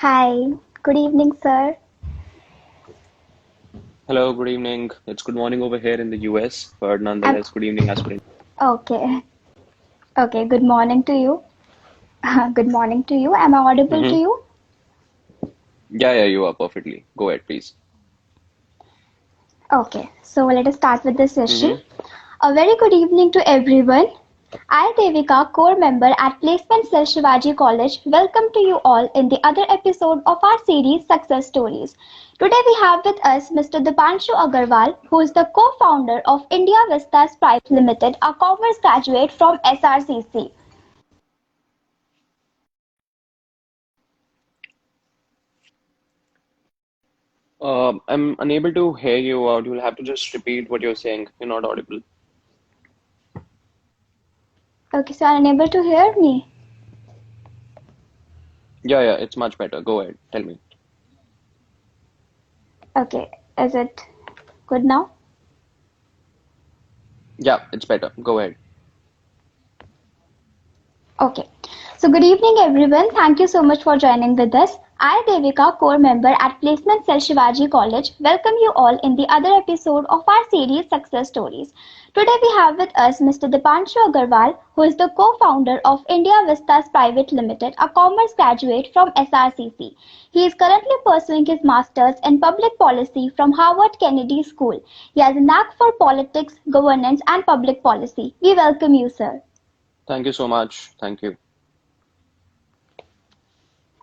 Hi, good evening, sir. Hello, good evening. It's good morning over here in the US, but I'm nonetheless, good evening as per. okay. Okay, good morning to you. Good morning to you. Am I audible to Mm-hmm. you? Yeah, you are perfectly. Go ahead, please. Okay, so let us start with the session. Mm-hmm. A very good evening to everyone. I, Devika, core member at Placement Cell Shivaji College, welcome to you all in the other episode of our series Success Stories. Today we have with us Mr. Dipanshu Agarwal, who is the co-founder of India Vistas Private Limited, a commerce graduate from SRCC. I'm unable to hear you out. You'll have to just repeat what you're saying. You're not audible. Okay, so are unable to hear me? Yeah, it's much better. Go ahead. Tell me. Okay, is it good now? Yeah, it's better. Go ahead. Okay. So good evening everyone. Thank you so much for joining with us. I, Devika, core member at Placement Cell Shivaji College, welcome you all in the other episode of our series Success Stories. Today we have with us Mr. Dipanshu Agarwal, who is the co-founder of India Vistas Private Limited, a commerce graduate from SRCC. He is currently pursuing his masters in public policy from Harvard Kennedy School. He has a knack for politics, governance, and public policy. We welcome you, sir. Thank you so much. Thank you.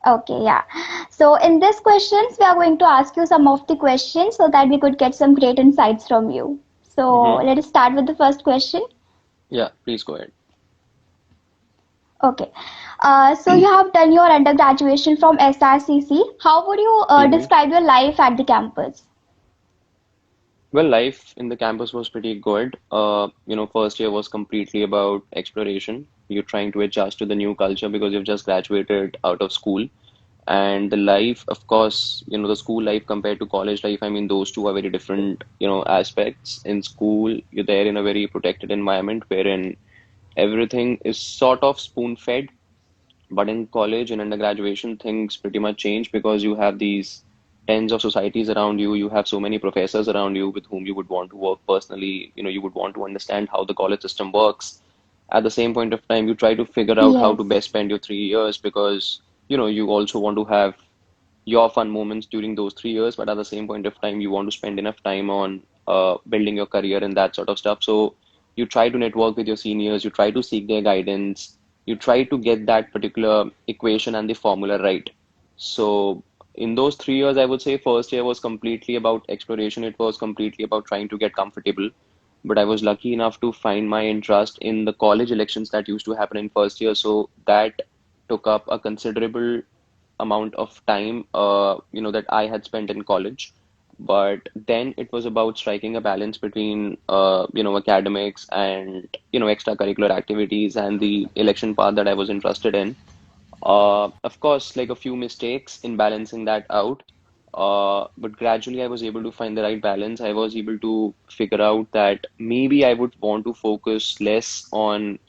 Okay, yeah. So in this questions, we are going to ask you some of the questions so that we could get some great insights from you. So Mm-hmm. let us start with the first question. Yeah, please go ahead. Okay. So you have done your undergraduate from SRCC. How would you Mm-hmm. describe your life at the campus? Well, life in the campus was pretty good. First year was completely about exploration. You're trying to adjust to the new culture because you've just graduated out of school. And the life, of course, the school life compared to college life, I mean, those two are very different, aspects. In school, you're there in a very protected environment wherein everything is sort of spoon-fed. But in college and undergraduation, things pretty much change because you have these tens of societies around you. You have so many professors around you with whom you would want to work personally. You would want to understand how the college system works. At the same point of time, you try to figure out how to Yes. best spend your 3 years because, you also want to have your fun moments during those 3 years, but at the same point of time, you want to spend enough time on building your career and that sort of stuff. So you try to network with your seniors, you try to seek their guidance, you try to get that particular equation and the formula right. So in those 3 years, I would say first year was completely about exploration. It was completely about trying to get comfortable. But I was lucky enough to find my interest in the college elections that used to happen in first year. So that took up a considerable amount of time that I had spent in college. But then it was about striking a balance between academics and extracurricular activities and the election path that I was interested in. Of course, like a few mistakes in balancing that out. But gradually I was able to find the right balance. I was able to figure out that maybe I would want to focus less on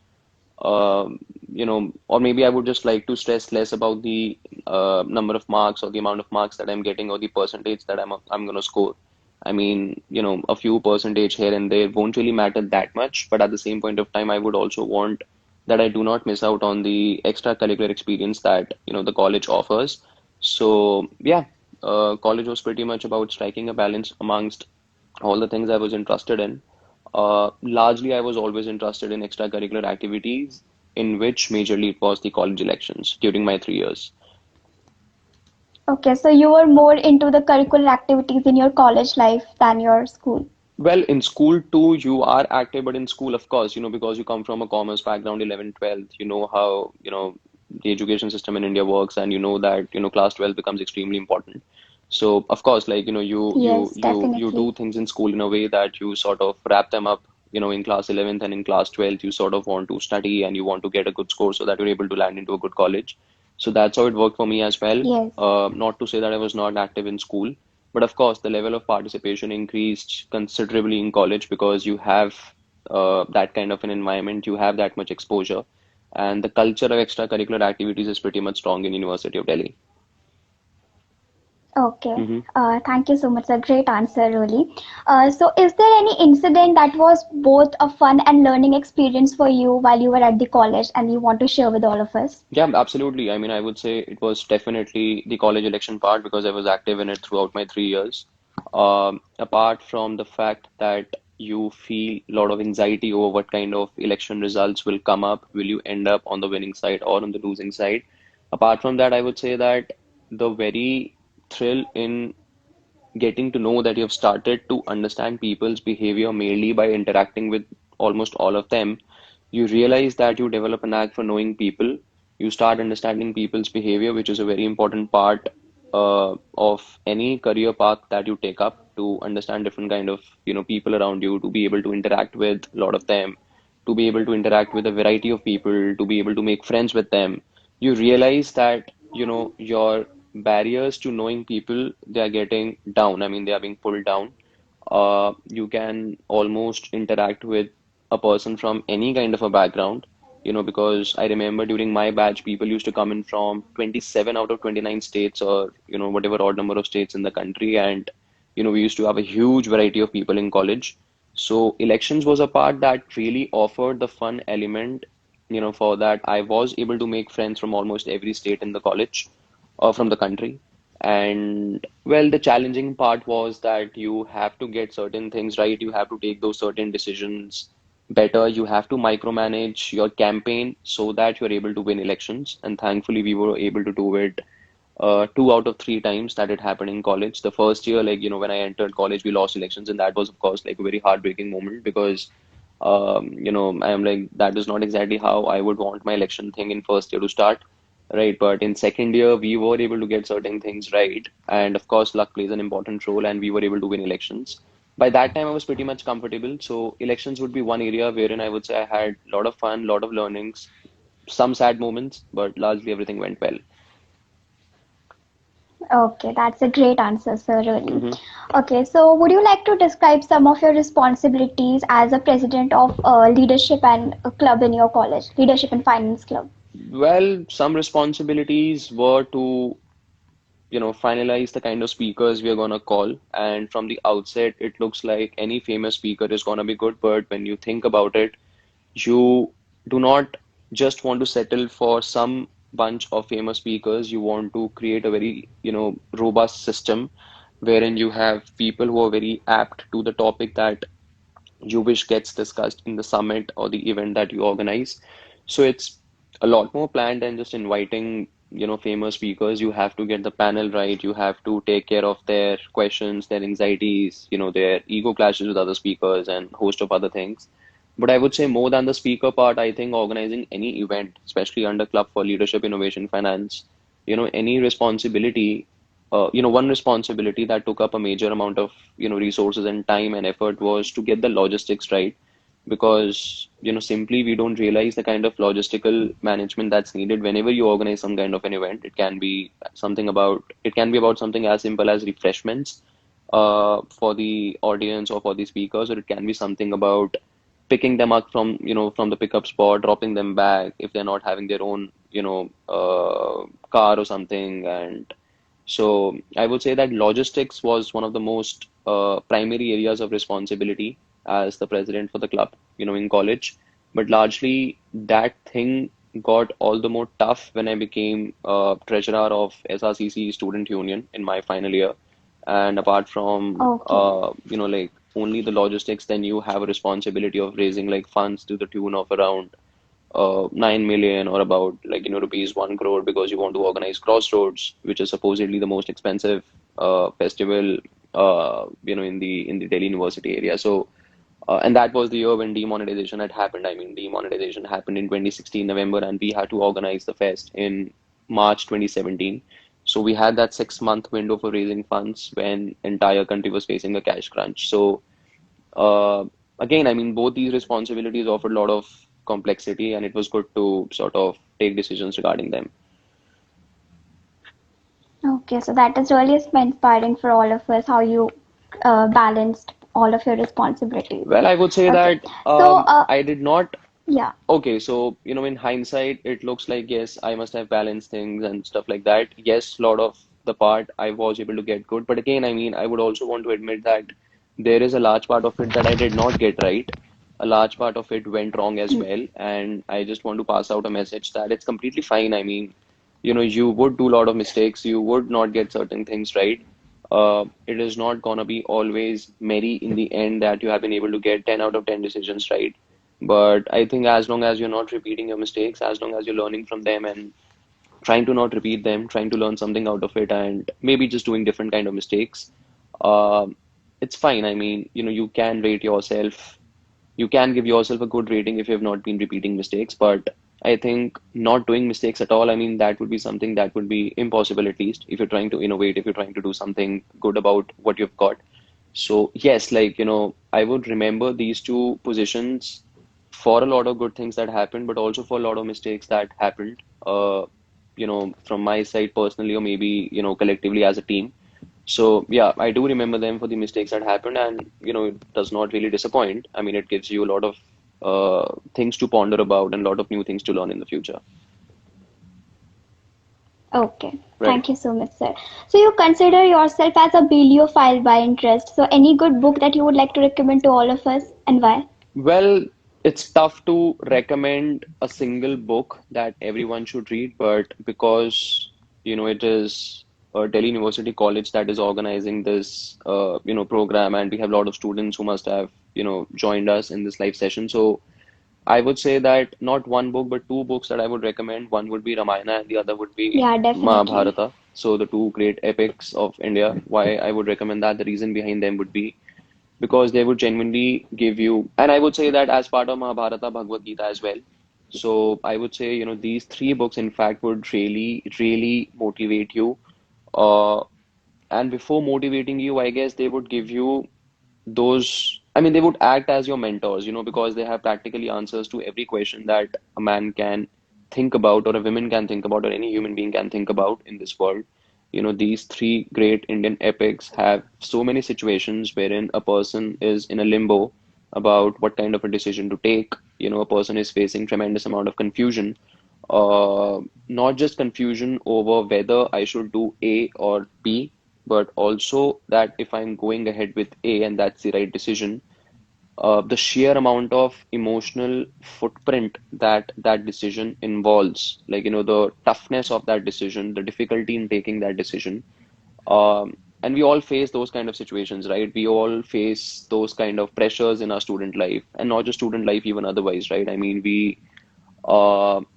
or maybe I would just like to stress less about the number of marks or the amount of marks that I'm getting or the percentage that I'm going to score. I mean, a few percentage here and there won't really matter that much, but at the same point of time, I would also want that I do not miss out on the extracurricular experience that, the college offers. So, yeah, college was pretty much about striking a balance amongst all the things I was interested in. Largely, I was always interested in extracurricular activities, in which majorly it was the college elections during my 3 years. Okay, so you were more into the curricular activities in your college life than your school. Well, in school too, you are active, but in school, of course, because you come from a commerce background, 11, 12, you know how, the education system in India works, and you know that, class 12 becomes extremely important. So, of course, like, Yes, you definitely. do things in school in a way that you sort of wrap them up, in class 11th and in class 12th, you sort of want to study and you want to get a good score so that you're able to land into a good college. So that's how it worked for me as well. Yes. Not to say that I was not active in school. But of course, the level of participation increased considerably in college because you have that kind of an environment, you have that much exposure, and the culture of extracurricular activities is pretty much strong in University of Delhi. Okay. Hmm. Thank you so much. A great answer, really. So, is there any incident that was both a fun and learning experience for you while you were at the college and you want to share with all of us? Yeah, absolutely. I mean, I would say it was definitely the college election part because I was active in it throughout my 3 years. Apart from the fact that you feel a lot of anxiety over what kind of election results will come up, will you end up on the winning side or on the losing side? Apart from that, I would say that the very thrill in getting to know that you have started to understand people's behavior mainly by interacting with almost all of them, you realize that you develop a knack for knowing people. You start understanding people's behavior, which is a very important part of any career path that you take up to understand different kind of, people around you, to be able to interact with a lot of them, to be able to interact with a variety of people, to be able to make friends with them. You realize that, your barriers to knowing people, they are getting down. I mean, they are being pulled down. You can almost interact with a person from any kind of a background, because I remember during my batch, people used to come in from 27 out of 29 states, or, whatever odd number of states in the country. And, we used to have a huge variety of people in college. So elections was a part that really offered the fun element, for that I was able to make friends from almost every state in the college or from the country. And well, the challenging part was that you have to get certain things right. You have to take those certain decisions better. You have to micromanage your campaign so that you're able to win elections. And thankfully, we were able to do it 2 out of 3 times that it happened in college. The first year, like, when I entered college, we lost elections, and that was, of course, like a very heartbreaking moment because, I am like, that is not exactly how I would want my election thing in first year to start, right? But in second year, we were able to get certain things right. And of course, luck plays an important role, and we were able to win elections. By that time, I was pretty much comfortable. So elections would be one area wherein I would say I had a lot of fun, lot of learnings, some sad moments, but largely everything went well. Okay, that's a great answer, sir, really. Mm-hmm. Okay, so would you like to describe some of your responsibilities as a president of leadership and a club in your college, leadership and finance club? Well, some responsibilities were to, finalize the kind of speakers we are going to call. And from the outset, it looks like any famous speaker is going to be good. But when you think about it, you do not just want to settle for some bunch of famous speakers. You want to create a very, robust system wherein you have people who are very apt to the topic that you wish gets discussed in the summit or the event that you organize. So it's a lot more planned than just inviting, famous speakers. You have to get the panel right. You have to take care of their questions, their anxieties, their ego clashes with other speakers and host of other things. But I would say more than the speaker part, I think organizing any event, especially under Club for Leadership, Innovation, Finance, any responsibility, one responsibility that took up a major amount of, resources and time and effort was to get the logistics right. Because, simply we don't realize the kind of logistical management that's needed whenever you organize some kind of an event. It can be about something as simple as refreshments, for the audience or for the speakers, or it can be something about picking them up from the pickup spot, dropping them back if they're not having their own, car or something. And so I would say that logistics was one of the most primary areas of responsibility as the president for the club, in college. But largely that thing got all the more tough when I became treasurer of SRCC Student Union in my final year. And apart from, Okay. like only the logistics, then you have a responsibility of raising like funds to the tune of around 9 million, or about like, rupees 1 crore, because you want to organize Crossroads, which is supposedly the most expensive festival, in the Delhi University area. So, and that was the year when demonetization had happened. I mean, demonetization happened in 2016 November, and we had to organize the fest in March 2017. So we had that 6 month window for raising funds when entire country was facing a cash crunch. So uh, again, I mean, both these responsibilities offered a lot of complexity, and it was good to sort of take decisions regarding them. Okay, so that is really inspiring for all of us how you balanced all of your responsibilities. Well, I would say Okay, that so I did not. yeah, Okay, so in hindsight, it looks like yes, I must have balanced things and stuff like that. Yes, a lot of the part I was able to get good. But again, I mean, I would also want to admit that there is a large part of it that I did not get right. A large part of it went wrong as well. And I just want to pass out a message that it's completely fine. I mean, you would do a lot of mistakes. You would not get certain things right. It is not gonna be always merry in the end that you have been able to get 10 out of 10 decisions right. But I think as long as you're not repeating your mistakes, as long as you're learning from them and trying to not repeat them, trying to learn something out of it, and maybe just doing different kind of mistakes, um, it's fine. I mean, you can rate yourself, you can give yourself a good rating if you have not been repeating mistakes, but I think not doing mistakes at all, I mean, that would be something that would be impossible at least if you're trying to innovate, if you're trying to do something good about what you've got. So yes, like, I would remember these two positions for a lot of good things that happened, but also for a lot of mistakes that happened, from my side personally, or maybe, collectively as a team. So yeah, I do remember them for the mistakes that happened, and it does not really disappoint. I mean, it gives you a lot of things to ponder about and a lot of new things to learn in the future. Okay, Right. thank you so much, sir. So you consider yourself as a bibliophile by interest. So any good book that you would like to recommend to all of us and why? Well, it's tough to recommend a single book that everyone should read, but because, it is a Delhi University College that is organizing this, program, and we have a lot of students who must have, joined us in this live session. So I would say that not one book, but two books that I would recommend. One would be Ramayana and the other would be Yeah, definitely. Mahabharata. So the two great epics of India. Why I would recommend that, the reason behind them would be because they would genuinely give you, and I would say that as part of Mahabharata, Bhagavad Gita as well. So I would say, these three books, in fact, would really, really motivate you. Uh, and before motivating you, I guess they would give you those, I mean, they would act as your mentors, because they have practically answers to every question that a man can think about, or a woman can think about, or any human being can think about in this world. These three great Indian epics have so many situations wherein a person is in a limbo about what kind of a decision to take. A person is facing tremendous amount of confusion, not just confusion over whether I should do A or B, but also that if I'm going ahead with A and that's the right decision, the sheer amount of emotional footprint that that decision involves, like, the toughness of that decision, the difficulty in taking that decision. And we all face those kind of situations, right? We all face those kind of pressures in our student life, and not just student life, even otherwise, right? I mean, we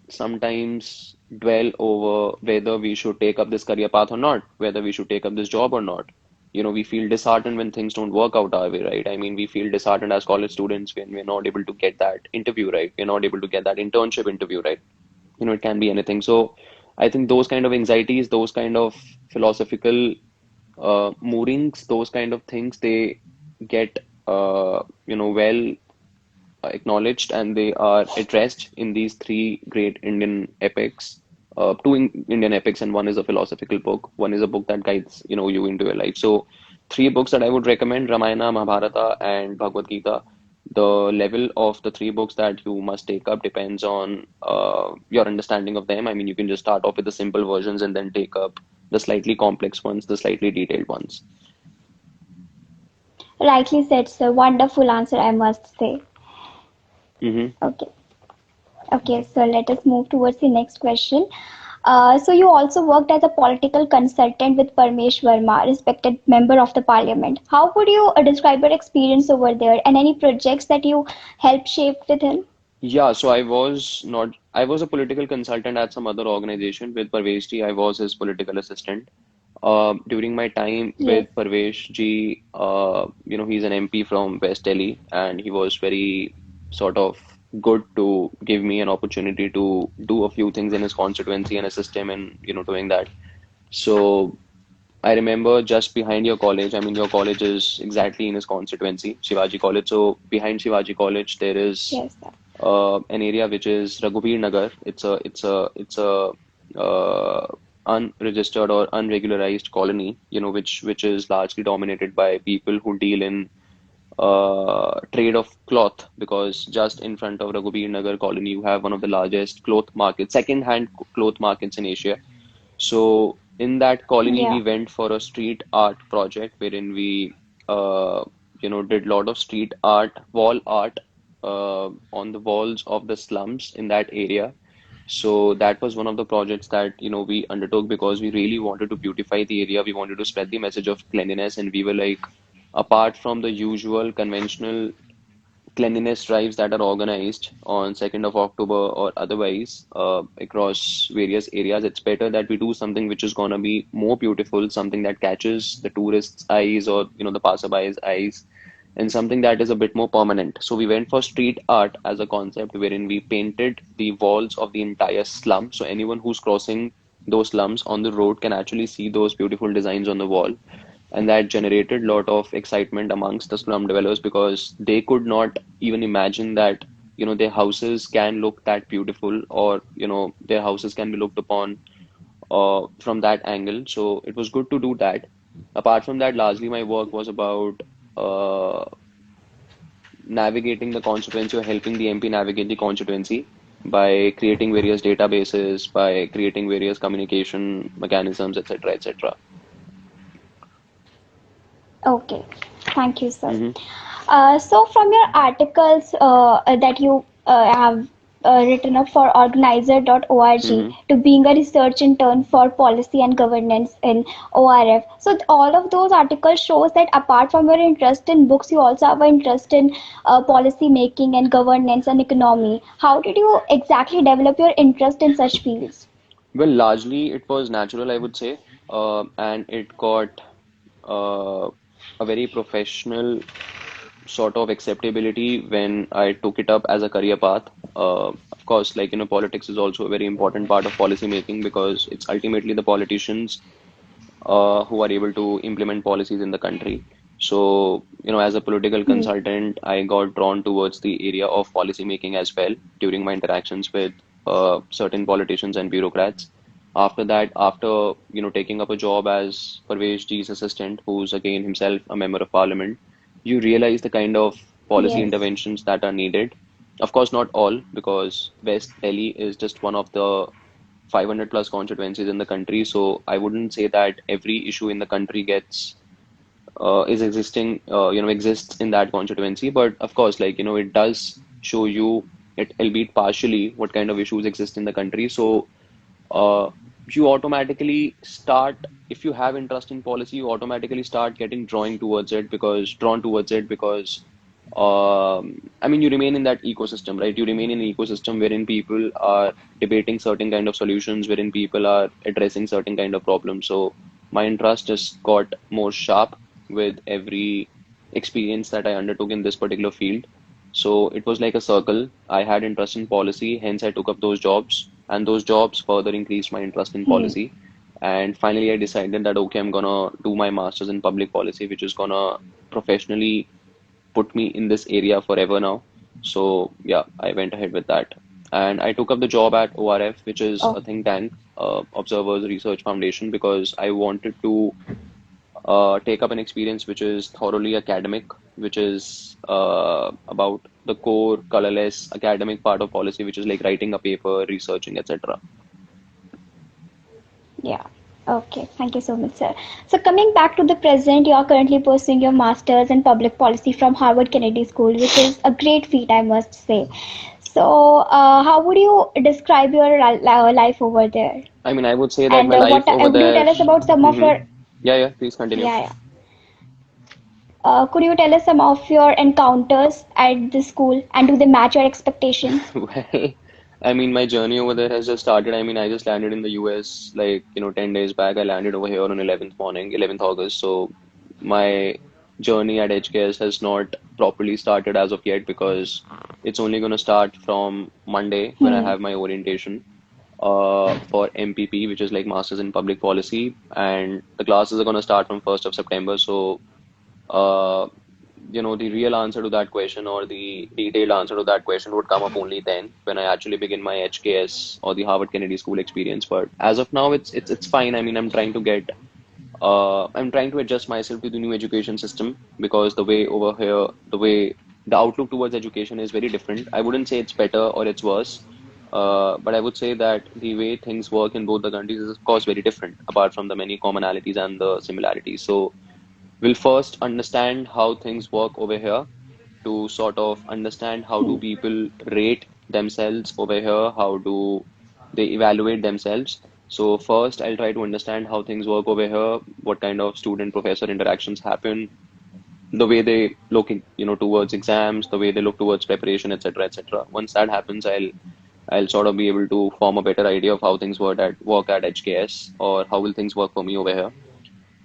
sometimes dwell over whether we should take up this career path or not, whether we should take up this job or not. We feel disheartened when things don't work out our way, right? I mean, we feel disheartened as college students when we're not able to get that interview right. We're not able to get that internship interview right. It can be anything. So I think those kind of anxieties, those kind of philosophical moorings, those kind of things, they get, well acknowledged, and they are addressed in these three great Indian epics. Two Indian epics, and one is a philosophical book. One is a book that guides, you into your life. So, three books that I would recommend: Ramayana, Mahabharata, and Bhagavad Gita. The level of the three books that you must take up depends on your understanding of them. I mean, you can just start off with the simple versions and then take up the slightly complex ones, the slightly detailed ones. Rightly said, sir. Wonderful answer, I must say. Hmm. Okay. Okay, so let us move towards the next question. So you also worked as a political consultant with Parmesh Verma, respected member of the parliament. How would you describe your experience over there and any projects that you helped shape with him? Yeah, so I was not, I was a political consultant at some other organization with Parvesh ji. I was his political assistant. During my time Yes. with Parvesh ji, he's an MP from West Delhi, and he was very sort of good to give me an opportunity to do a few things in his constituency and assist him in, doing that. So I remember just behind your college, I mean, your college is exactly in his constituency, Shivaji College. So behind Shivaji College, there is Yes, sir. an area which is Raghubir Nagar. It's a uh, unregistered or unregularized colony, which is largely dominated by people who deal in trade of cloth. Because just in front of Raghubir Nagar colony, you have one of the largest cloth markets, second-hand cloth markets in Asia. So In that colony, Yeah. we went for a street art project wherein we, uh, did a lot of street art, wall art, on the walls of the slums in that area. So that was one of the projects that, we undertook because we really wanted to beautify the area. We wanted to spread the message of cleanliness, and we were like, apart from the usual conventional cleanliness drives that are organized on 2nd of October or otherwise across various areas, it's better that we do something which is gonna be more beautiful, something that catches the tourists' eyes or the passerby's eyes, and something that is a bit more permanent. So we went for street art as a concept wherein we painted the walls of the entire slum. So anyone who's crossing those slums on the road can actually see those beautiful designs on the wall. And that generated a lot of excitement amongst the slum dwellers because they could not even imagine that, their houses can look that beautiful, or, their houses can be looked upon from that angle. So it was good to do that. Apart from that, largely my work was about uh, navigating the constituency or helping the MP navigate the constituency by creating various databases, by creating various communication mechanisms, etc., etc. Okay. Thank you, sir. Hmm. So, from your articles that you have written up for organizer.org Hmm. to being a research intern for policy and governance in ORF, so all of those articles shows that apart from your interest in books, you also have an interest in policy making and governance and economy. How did you exactly develop your interest in such fields? Well, largely it was natural, I would say, and it got uh, a very professional sort of acceptability when I took it up as a career path. Of course, like, politics is also a very important part of policy making because it's ultimately the politicians who are able to implement policies in the country. So, as a political Hmm. consultant, I got drawn towards the area of policy making as well during my interactions with certain politicians and bureaucrats. After that, after taking up a job as Parvez Ji's assistant, who's again himself a member of parliament, you realize the kind of policy Yes. interventions that are needed. Of course, not all, because West Delhi is just one of the 500 plus constituencies in the country. So I wouldn't say that every issue in the country exists in that constituency. But of course, like, it does show you it, albeit partially, what kind of issues exist in the country. So uh, you automatically start, if you have interest in policy, you automatically start getting drawn towards it because I mean, you remain in that ecosystem, right? You remain in an ecosystem wherein people are debating certain kind of solutions, wherein people are addressing certain kind of problems. So my interest just got more sharp with every experience that I undertook in this particular field. So it was like a circle. I had interest in policy, hence I took up those jobs, and those jobs further increased my interest in Hmm. policy. And finally, I decided that okay, I'm gonna do my master's in public policy, which is gonna professionally put me in this area forever now. So yeah, I went ahead with that. And I took up the job at ORF, which is Oh. a think tank, Observers Research Foundation, because I wanted to take up an experience which is thoroughly academic, which is about the core, colorless academic part of policy, which is like writing a paper, researching, etc. Yeah. Okay. Thank you so much, sir. So coming back to the present, you are currently pursuing your master's in public policy from Harvard Kennedy School, which is a great feat, I must say. So, how would you describe your life over there? I mean, I would say that And my life what over could you there. tell us about some of Hmm. your? Yeah, yeah, please continue. Yeah, yeah. Could you tell us some of your encounters at the school, and do they match your expectations? Well, I mean, my journey over there has just started. I mean, I just landed in the US like, 10 days back. I landed over here on 11th morning, 11th August. So my journey at HKS has not properly started as of yet because it's only going to start from Monday when I Hmm. have my orientation for MPP, which is like Masters in Public Policy. And the classes are going to start from 1st of September. So uh, the real answer to that question or the detailed answer to that question would come up only then when I actually begin my HKS or the Harvard Kennedy School experience. But as of now, it's fine. I mean, I'm trying to adjust myself to the new education system because the way over here, the outlook towards education is very different. I wouldn't say it's better or it's worse. But I would say that the way things work in both the countries is, of course, very different, apart from the many commonalities and the similarities. So we'll first understand how things work over here to sort of understand how do Hmm. people rate themselves over here, how do they evaluate themselves. So first, I'll try to understand how things work over here, what kind of student-professor interactions happen, the way they look, towards exams, the way they look towards preparation, etc., etc. Once that happens, I'll sort of be able to form a better idea of how things work at HKS, or how will things work for me over here.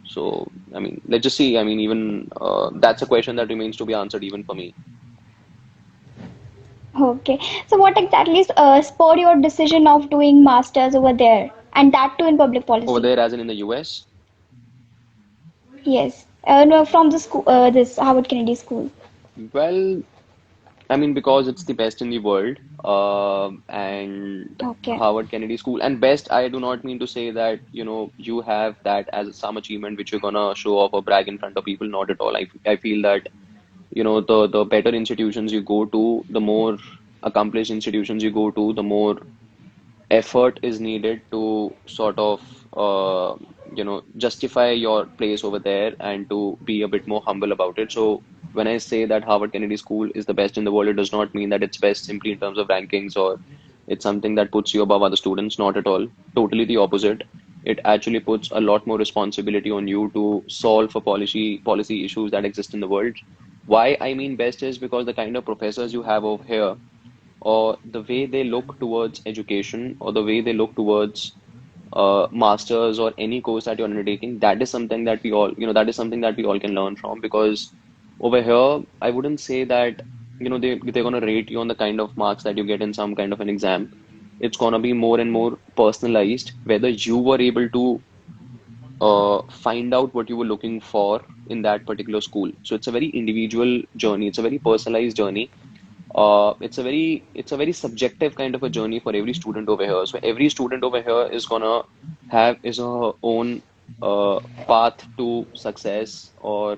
So, I mean, let's just see. I mean, even that's a question that remains to be answered even for me. Okay. So what exactly spurred your decision of doing masters over there, and that too in public Over policy? there, as in the US, Yes. No, from the school, this Harvard Kennedy School. well, I mean, because it's the best in the world, and Okay. Harvard Kennedy School, and best, I do not mean to say that, you have that as some achievement which you're gonna show off or brag in front of people. Not at all. I feel that, the better institutions you go to, the more accomplished institutions you go to, the more effort is needed to sort of justify your place over there and to be a bit more humble about it. So when I say that Harvard Kennedy School is the best in the world, it does not mean that it's best simply in terms of rankings, or it's something that puts you above other students. Not at all. Totally the opposite. It actually puts a lot more responsibility on you to solve for policy issues that exist in the world. Why I mean best is because the kind of professors you have over here, or the way they look towards education, or the way they look towards masters or any course that you're undertaking, that is something that that is something that we all can learn from. Because over here, I wouldn't say that, they're gonna rate you on the kind of marks that you get in some kind of an exam. It's gonna be more and more personalized, whether you were able to find out what you were looking for in that particular school. So it's a very individual journey. It's a very personalized journey. It's a very subjective kind of a journey for every student over here. So every student over here is gonna have his or her own uh, path to success, or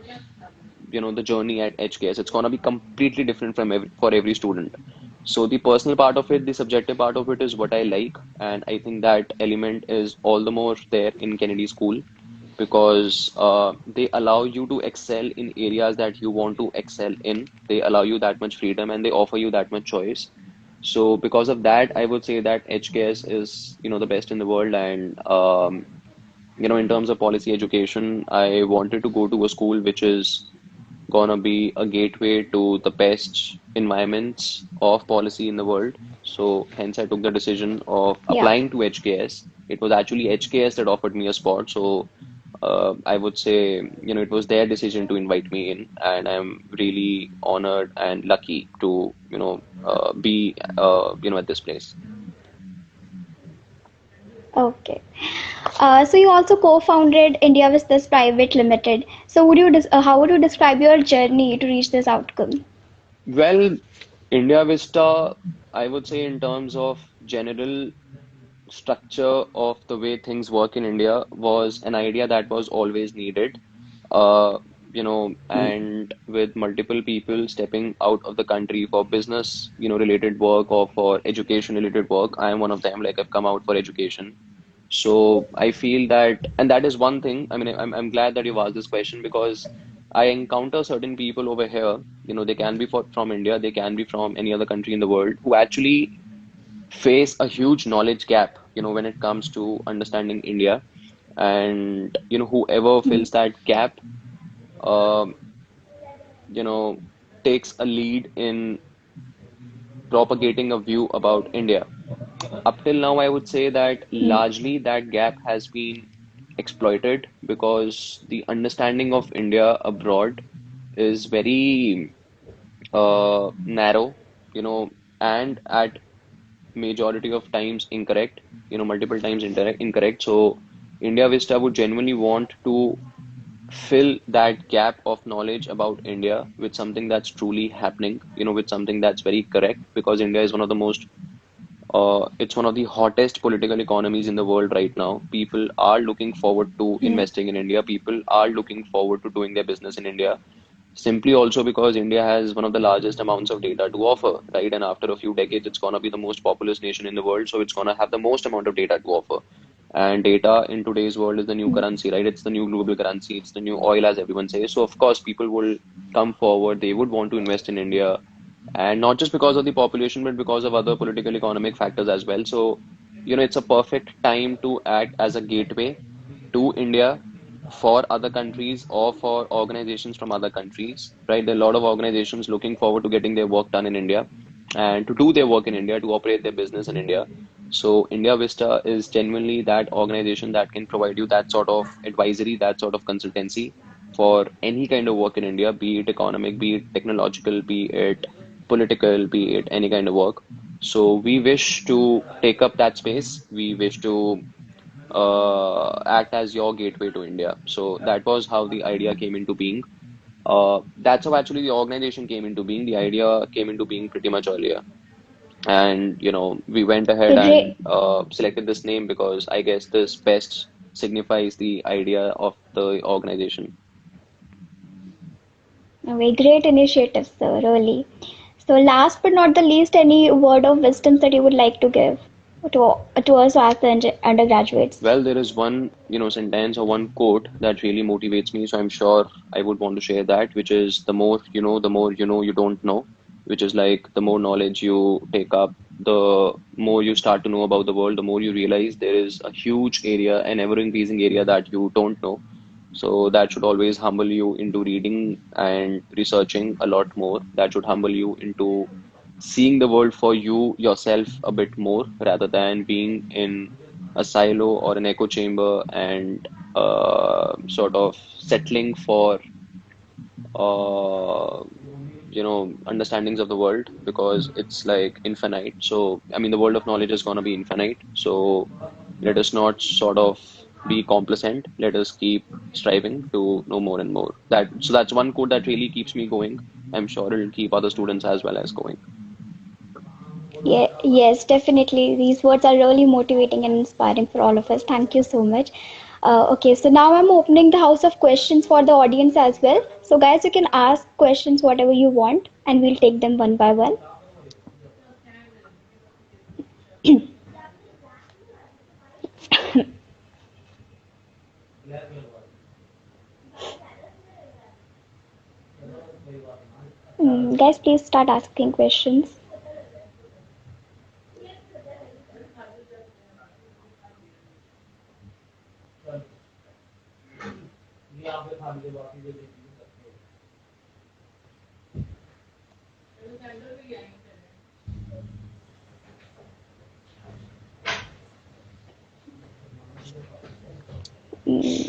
the journey at HKS. It's gonna be completely different for every student. So the personal part of it, the subjective part of it is what I like, and I think that element is all the more there in Kennedy School, because they allow you to excel in areas that you want to excel in. They allow you that much freedom, and they offer you that much choice. So because of that, I would say that HKS is, the best in the world. And in terms of policy education, I wanted to go to a school which is gonna be a gateway to the best environments of policy in the world. So hence I took the decision of Yeah. applying to HKS. It was actually HKS that offered me a spot. So I would say, it was their decision to invite me in, and I'm really honored and lucky to, be, at this place. Okay. So you also co-founded India with this private limited. So how would you describe your journey to reach this outcome? Well, India Vista, I would say in terms of general structure of the way things work in India, was an idea that was always needed. Uh, and with multiple people stepping out of the country for business, related work, or for education related work. I am one of them. Like, I've come out for education. So I feel that, and that is one thing. I mean, I'm glad that you've asked this question, because I encounter certain people over here. They can be from India, they can be from any other country in the world, who actually face a huge knowledge gap, when it comes to understanding India. And, whoever Hmm. fills that gap, um, you know, takes a lead in propagating a view about India. Up till now, I would say that Hmm. largely that gap has been exploited, because the understanding of India abroad is very narrow, and at majority of times incorrect, multiple times incorrect. So India Vista would genuinely want to fill that gap of knowledge about India with something that's truly happening, with something that's very correct, because India is it's one of the hottest political economies in the world right now. People are looking forward to Hmm. investing in India. People are looking forward to doing their business in India. simply also because India has one of the largest amounts of data to offer, right? And after a few decades, it's gonna be the most populous nation in the world, so it's gonna have the most amount of data to offer. And data in today's world is the new Mm. currency, right? It's the new global currency, it's the new oil, as everyone says. So of course, people will come forward, they would want to invest in India, and not just because of the population, but because of other political economic factors as well. So, it's a perfect time to act as a gateway to India for other countries or for organizations from other countries, right? There are a lot of organizations looking forward to getting their work done in India and to do their work in India, to operate their business in India. So India Vista is genuinely that organization that can provide you that sort of advisory, that sort of consultancy for any kind of work in India, be it economic, be it technological, be it political, be it any kind of work. So we wish to take up that space. We wish to act as your gateway to India. So that was how the idea came into being. That's how actually the organization came into being. The idea came into being pretty much earlier. And, we went ahead Okay, and great. selected this name because I guess this best signifies the idea of the organization. Okay, great initiative, sir, really. So, last but not the least, any word of wisdom that you would like to give to us as the undergraduates? Well, there is one, sentence or one quote that really motivates me, so I'm sure I would want to share that, which is the more you know you don't know, which is like the more knowledge you take up, the more you start to know about the world, the more you realize there is a huge area, an ever-increasing area that you don't know. So that should always humble you into reading and researching a lot more. That should humble you into seeing the world for you yourself a bit more rather than being in a silo or an echo chamber and sort of settling for uh, understandings of the world because it's like infinite. So, I mean, the world of knowledge is going to be infinite. So, let us not sort of be complacent. Let us keep striving to know more and more. That's one quote that really keeps me going. I'm sure it'll keep other students as well as going. Yeah, yes, definitely. These words are really motivating and inspiring for all of us. Thank you so much. Okay, so now I'm opening the house of questions for the audience as well. So, guys, you can ask questions whatever you want, and we'll take them one by one. Guys, please start asking questions.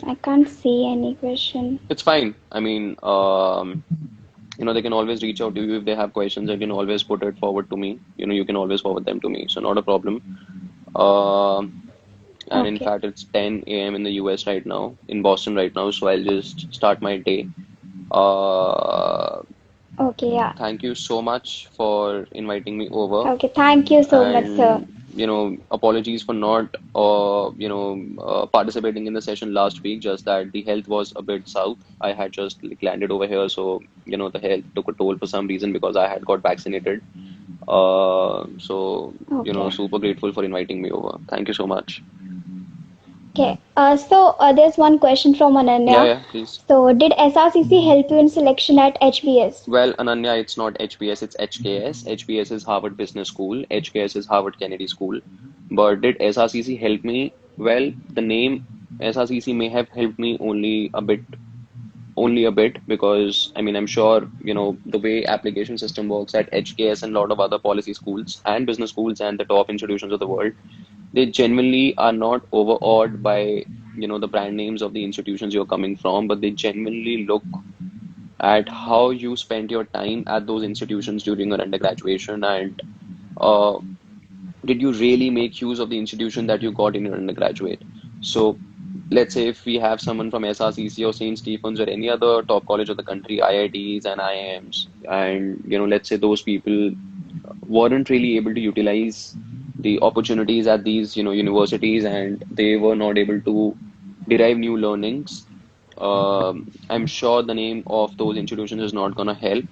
I can't see any question. It's fine. I mean, they can always reach out to you if they have questions. They can always put it forward to me. You can always forward them to me. So not a problem. Um, and in Okay. fact, it's 10 a.m. in the US right now, in Boston right now. So I'll just start my day. Uh, Okay, yeah. Thank you so much for inviting me over. Okay, thank you so much, sir. And, apologies for not, participating in the session last week. Just that the health was a bit south. I had just like landed over here, so the health took a toll for some reason because I had got vaccinated. So Okay. super grateful for inviting me over. Thank you so much. Okay. So there's one question from Yeah, Ananya. yeah, please. So did SRCC help you in selection at HBS? Well, Ananya, it's not HBS, it's HKS. HBS is Harvard Business School. HKS is Harvard Kennedy School. But did SRCC help me? Well, the name SRCC may have helped me only a bit, because I mean, I'm sure, the way application system works at HKS and a lot of other policy schools and business schools and the top institutions of the world, they genuinely are not overawed by, the brand names of the institutions you're coming from, but they genuinely look at how you spent your time at those institutions during your undergraduation and uh, did you really make use of the institution that you got in your undergraduate? So let's say if we have someone from SRCC or St. Stephen's or any other top college of the country, IITs and IIMs, and let's say those people weren't really able to utilize the opportunities at these, universities, and they were not able to derive new learnings I'm sure the name of those institutions is not gonna help.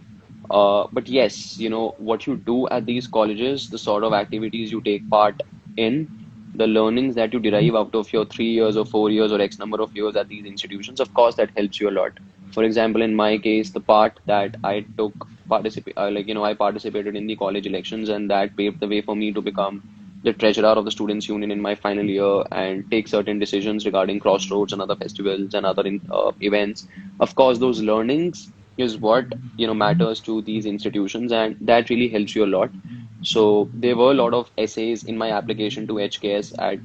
But yes, what you do at these colleges, the sort of activities you take part in, the learnings that you derive out of your 3 years or 4 years or X number of years at these institutions, of course, that helps you a lot. For example, in my case, the part that I took I participated in the college elections, and that paved the way for me to become the treasurer of the Students' Union in my final year and take certain decisions regarding crossroads and other festivals and other events. Of course, those learnings is what matters to these institutions, and that really helps you a lot. So there were a lot of essays in my application to HKS at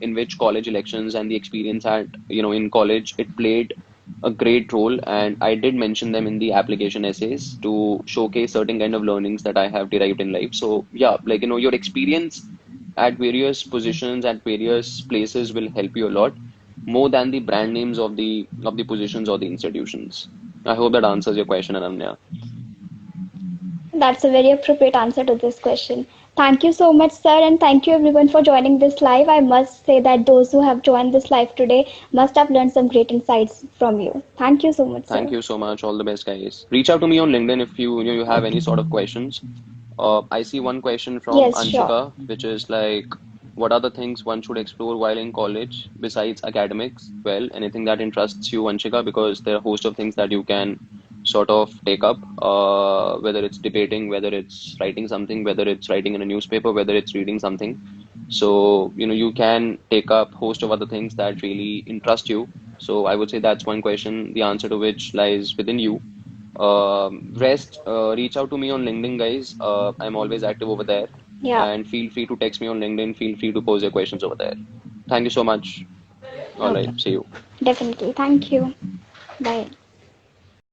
in which college elections and the experience at in college, it played a great role, and I did mention them in the application essays to showcase certain kind of learnings that I have derived in life. So yeah, your experience at various positions at various places will help you a lot more than the brand names of the positions or the institutions. I hope that answers your question, Ananya. That's a very appropriate answer to this question. Thank you so much, sir, and thank you everyone for joining this live. I must say that those who have joined this live today must have learned some great insights from you. Thank you so much, Thank sir. you so much. All the best, guys. Reach out to me on LinkedIn if you have any sort of questions. I see one question from Yes, sure. Anshika, which is like, what are the things one should explore while in college besides academics? Well, anything that interests you, Anshika, because there are a host of things that you can sort of take up, whether it's debating, whether it's writing something, whether it's writing in a newspaper, whether it's reading something. So, you can take up host of other things that really interest you. So I would say that's one question, the answer to which lies within you. Rest, reach out to me on LinkedIn, guys. I'm always active over there. Yeah. And feel free to text me on LinkedIn. Feel free to pose your questions over there. Thank you so much. All right. Okay. See you. Definitely. Thank you. Bye.